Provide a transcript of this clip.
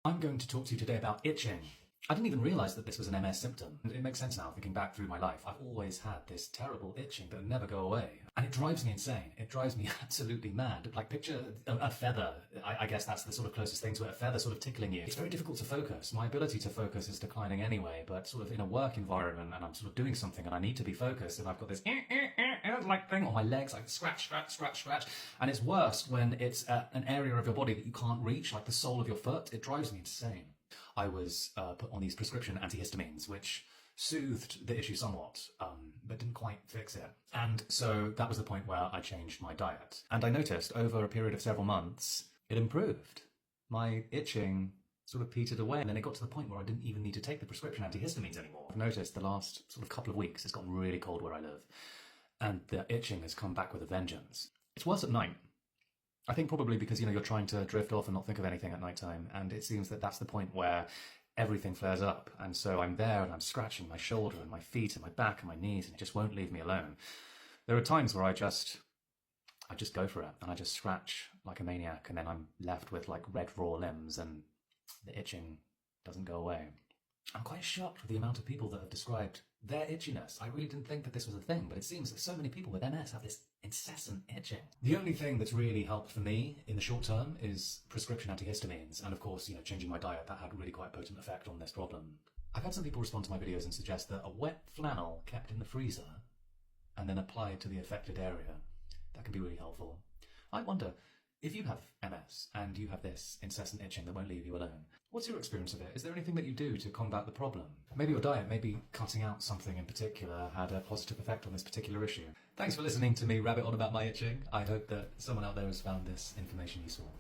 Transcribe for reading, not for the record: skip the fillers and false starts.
I'm going to talk to you today about itching. I didn't even realise that this was an MS symptom. It makes sense now, thinking back through my life. I've always had this terrible itching that would never go away. And it drives me insane. It drives me absolutely mad. Like, picture a feather. I guess that's the sort of closest thing to it, a feather sort of tickling you. It's very difficult to focus. My ability to focus is declining anyway, but sort of in a work environment and I'm sort of doing something and I need to be focused and I've got this like thing on my legs, like scratch. And it's worse when it's an area of your body that you can't reach, like the sole of your foot. It drives me insane. I was put on these prescription antihistamines, which soothed the issue somewhat, but didn't quite fix it. And so that was the point where I changed my diet. And I noticed over a period of several months, it improved. My itching sort of petered away, and then it got to the point where I didn't even need to take the prescription antihistamines anymore. I've noticed the last sort of couple of weeks, it's gotten really cold where I live, and the itching has come back with a vengeance. It's worse at night. I think probably because, you're trying to drift off and not think of anything at night time, and it seems that that's the point where everything flares up, and so I'm there and I'm scratching my shoulder and my feet and my back and my knees, and it just won't leave me alone. There are times where I just go for it, and I just scratch like a maniac, and then I'm left with like red raw limbs, and the itching doesn't go away. I'm quite shocked with the amount of people that have described their itchiness. I really didn't think that this was a thing, but it seems that so many people with MS have this incessant itching. The only thing that's really helped for me in the short term is prescription antihistamines, and of course, changing my diet. That had really quite a potent effect on this problem. I've had some people respond to my videos and suggest that a wet flannel kept in the freezer and then applied to the affected area, that can be really helpful. I wonder, if you have MS and you have this incessant itching that won't leave you alone, what's your experience of it? Is there anything that you do to combat the problem? Maybe your diet, maybe cutting out something in particular had a positive effect on this particular issue. Thanks for listening to me rabbit on about my itching. I hope that someone out there has found this information useful.